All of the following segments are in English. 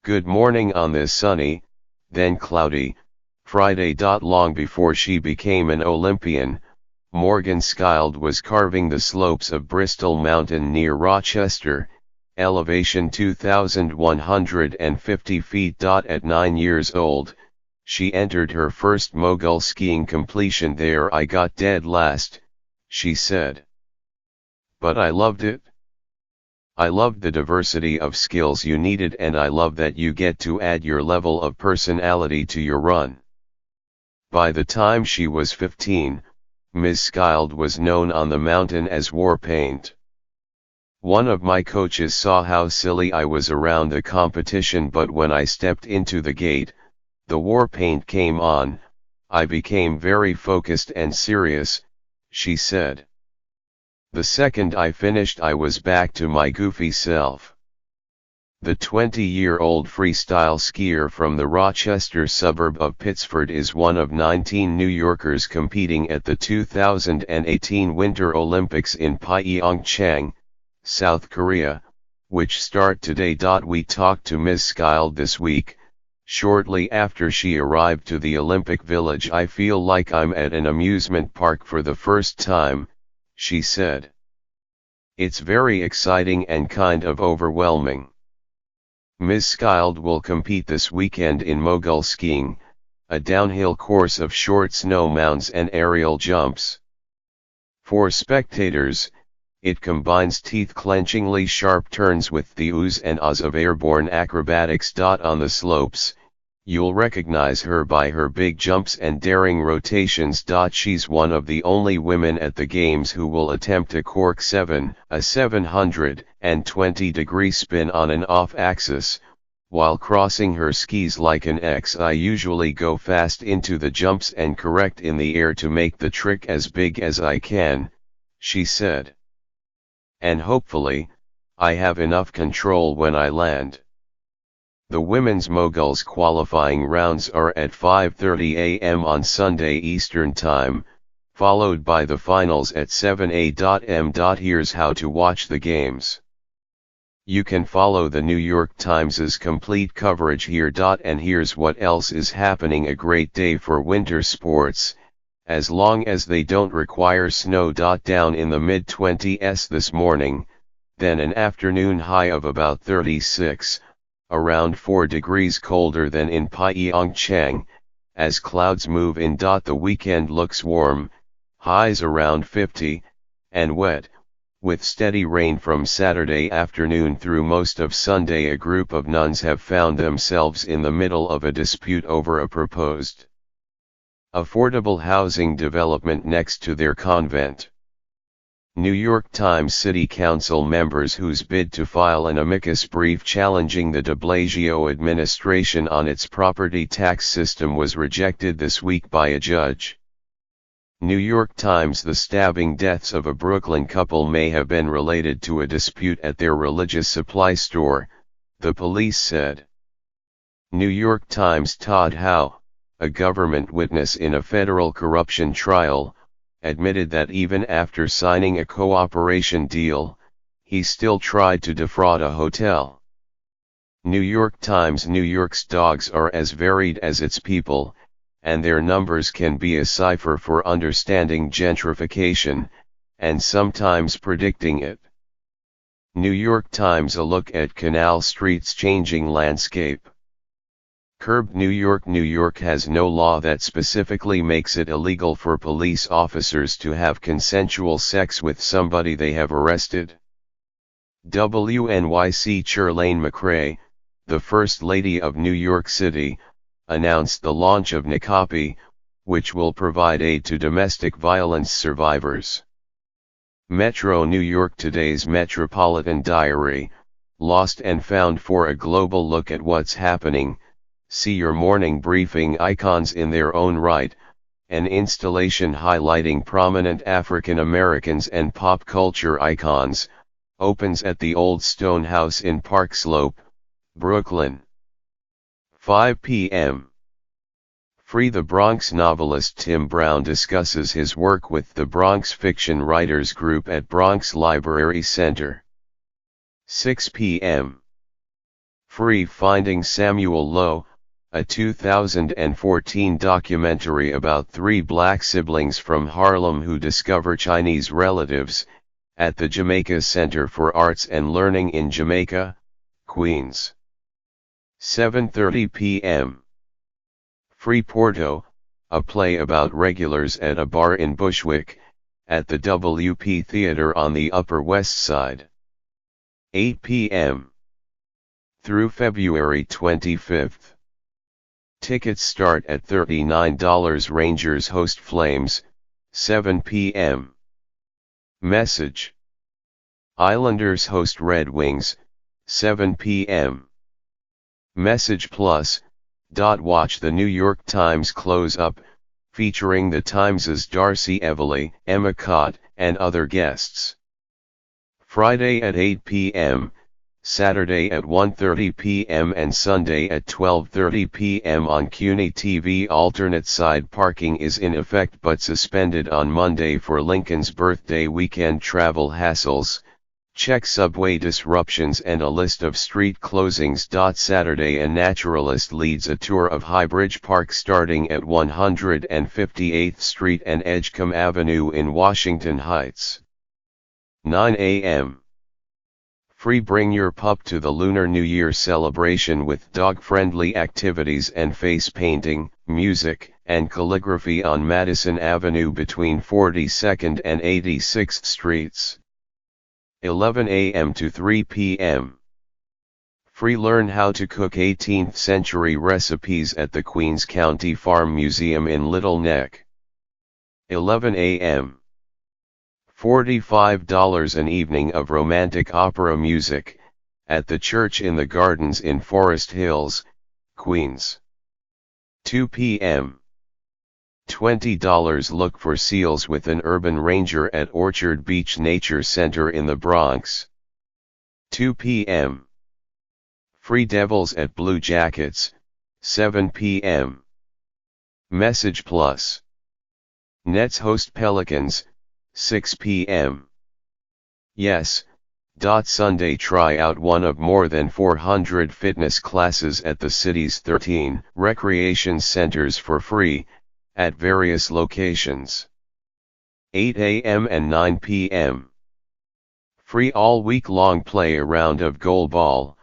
Good morning on this sunny, then cloudy, Friday. Long before she became an Olympian, Morgan Schild was carving the slopes of Bristol Mountain near Rochester, elevation 2,150 feet. At 9 years old, she entered her first mogul skiing completion there. I got dead last, she said. But I loved it. I loved the diversity of skills you needed, and I love that you get to add your level of personality to your run. By the time she was 15, Ms. Schild was known on the mountain as War Paint. One of my coaches saw how silly I was around the competition, but when I stepped into the gate, the war paint came on. I became very focused and serious, she said. The second I finished, I was back to my goofy self. The 20-year-old freestyle skier from the Rochester suburb of Pittsford is one of 19 New Yorkers competing at the 2018 Winter Olympics in Pyeongchang, South Korea, which start today. We talked to Ms. Schild this week, shortly after she arrived to the Olympic Village. I feel like I'm at an amusement park for the first time, she said. It's very exciting and kind of overwhelming. Ms. Schild will compete this weekend in mogul skiing, a downhill course of short snow mounds and aerial jumps. For spectators, it combines teeth-clenchingly sharp turns with the oohs and ahs of airborne acrobatics. On the slopes, you'll recognize her by her big jumps and daring rotations. She's one of the only women at the games who will attempt a cork 7, a 720-degree spin on an off-axis, while crossing her skis like an X. I usually go fast into the jumps and correct in the air to make the trick as big as I can, she said. And hopefully, I have enough control when I land. The women's moguls qualifying rounds are at 5:30 a.m. on Sunday Eastern Time, followed by the finals at 7 a.m. Here's how to watch the games. You can follow the New York Times's complete coverage here. And here's what else is happening: a great day for winter sports, as long as they don't require snow. Down in the mid-20s this morning, then an afternoon high of about 36. Around 4 degrees colder than in Pyeongchang. As clouds move in, the weekend looks warm, highs around 50, and wet, with steady rain from Saturday afternoon through most of Sunday. A group of nuns have found themselves in the middle of a dispute over a proposed affordable housing development next to their convent. New York Times City Council members whose bid to file an amicus brief challenging the de Blasio administration on its property tax system was rejected this week by a judge. New York Times: the stabbing deaths of a Brooklyn couple may have been related to a dispute at their religious supply store, the police said. New York Times: Todd Howe, a government witness in a federal corruption trial, admitted that even after signing a cooperation deal, he still tried to defraud a hotel. New York Times: New York's dogs are as varied as its people, and their numbers can be a cipher for understanding gentrification, and sometimes predicting it. New York Times: a look at Canal Street's changing landscape. Curbed New York: New York has no law that specifically makes it illegal for police officers to have consensual sex with somebody they have arrested. WNYC Chirlane McRae, the First Lady of New York City, announced the launch of NYCOPI, which will provide aid to domestic violence survivors. Metro New York: today's Metropolitan Diary, lost and found. For a global look at what's happening, see your morning briefing. Icons in their own right, an installation highlighting prominent African Americans and pop culture icons, opens at the Old Stone House in Park Slope, Brooklyn. 5 p.m. Free the Bronx: novelist Tim Brown discusses his work with the Bronx Fiction Writers Group at Bronx Library Center. 6 p.m. Free Finding Samuel Lowe, a 2014 documentary about 3 black siblings from Harlem who discover Chinese relatives, at the Jamaica Center for Arts and Learning in Jamaica, Queens. 7:30 p.m. Free Porto, a play about regulars at a bar in Bushwick, at the WP Theatre on the Upper West Side. 8 p.m. through February 25th. Tickets start at $39. Rangers host Flames, 7 p.m. Message. Islanders host Red Wings, 7 p.m. Message Plus. Watch the New York Times close-up, featuring the Times' Darcy Evely, Emma Cott, and other guests. Friday at 8 p.m., Saturday at 1:30 p.m. and Sunday at 12:30 p.m. on CUNY TV. Alternate side parking is in effect but suspended on Monday for Lincoln's birthday weekend. Travel hassles. Check subway disruptions and a list of street closings. Saturday, a naturalist leads a tour of Highbridge Park starting at 158th Street and Edgecombe Avenue in Washington Heights. 9 a.m. Free Bring your pup to the Lunar New Year celebration with dog-friendly activities and face painting, music, and calligraphy on Madison Avenue between 42nd and 86th Streets. 11 a.m. to 3 p.m. Free Learn how to cook 18th century recipes at the Queens County Farm Museum in Little Neck. 11 a.m. $45 an evening of romantic opera music, at the Church in the Gardens in Forest Hills, Queens. 2 p.m. $20 Look for seals with an urban ranger at Orchard Beach Nature Center in the Bronx. 2 p.m. Free Devils at Blue Jackets, 7 p.m. Message Plus. Nets host Pelicans, 6 p.m. Yes. Sunday try out one of more than 400 fitness classes at the city's 13 recreation centers for free, at various locations. 8 a.m. and 9 p.m. Free all week long play a round of goalball,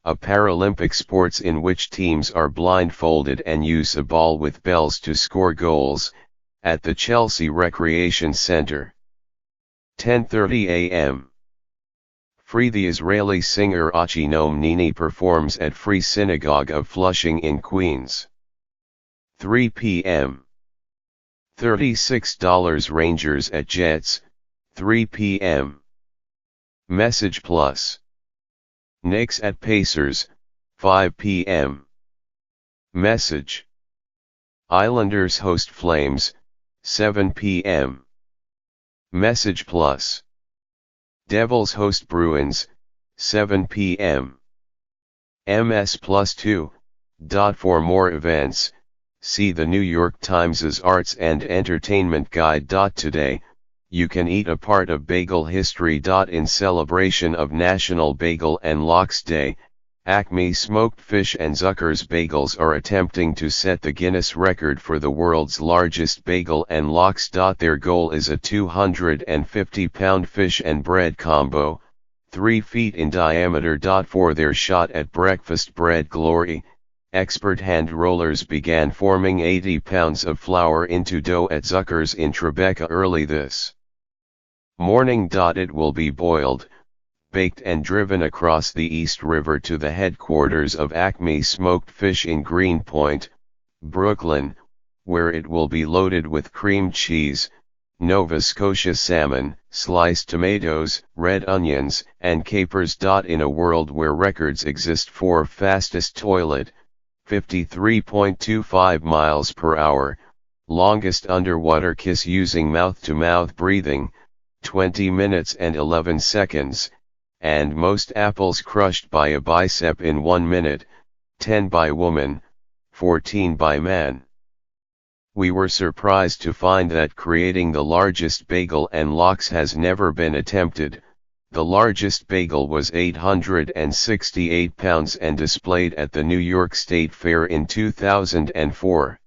a Paralympic sports in which teams are blindfolded and use a ball with bells to score goals, at the Chelsea Recreation Center. 10:30 a.m. Free the Israeli singer Achinom Nini performs at Free Synagogue of Flushing in Queens. 3 p.m. $36 Rangers at Jets, 3 p.m. Message Plus. Knicks at Pacers, 5 p.m. Message. Islanders host Flames, 7 p.m. Message Plus. Devils host Bruins, 7 p.m. MS+2. For more events, see the New York Times' Arts and Entertainment Guide. Today, you can eat a part of bagel history. In celebration of National Bagel and Lox Day, Acme Smoked Fish and Zucker's Bagels are attempting to set the Guinness record for the world's largest bagel and lox. Their goal is a 250-pound fish and bread combo, 3 feet in diameter. For their shot at breakfast bread glory, expert hand rollers began forming 80 pounds of flour into dough at Zucker's in Tribeca early this morning. It will be boiled, baked and driven across the East River to the headquarters of Acme Smoked Fish in Greenpoint, Brooklyn, where it will be loaded with cream cheese, Nova Scotia salmon, sliced tomatoes, red onions, and capers. In a world where records exist for fastest toilet, 53.25 miles per hour, longest underwater kiss using mouth-to-mouth breathing, 20 minutes and 11 seconds, and most apples crushed by a bicep in 1 minute, 10 by woman, 14 by man. We were surprised to find that creating the largest bagel and lox has never been attempted, The largest bagel was 868 pounds and displayed at the New York State Fair in 2004.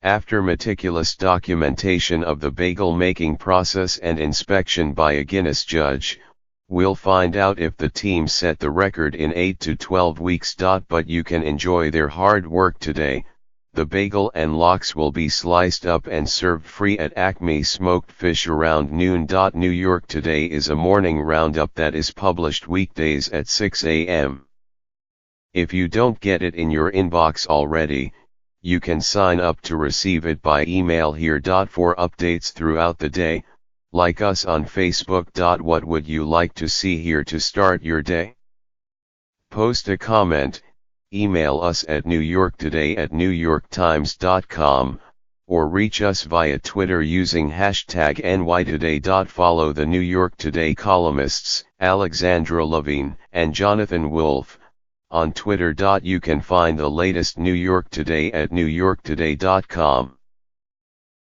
After meticulous documentation of the bagel making process and inspection by a Guinness judge, we'll find out if the team set the record in 8 to 12 weeks. But you can enjoy their hard work today. The bagel and lox will be sliced up and served free at Acme Smoked Fish around noon. New York Today is a morning roundup that is published weekdays at 6 a.m. If you don't get it in your inbox already, you can sign up to receive it by email here. For updates throughout the day, like us on Facebook. What would you like to see here to start your day? Post a comment. Email us at newyorktoday@newyorktimes.com, or reach us via Twitter using hashtag NYToday. Follow the New York Today columnists, Alexandra Levine and Jonathan Wolfe, on Twitter. You can find the latest New York Today at newyorktoday.com.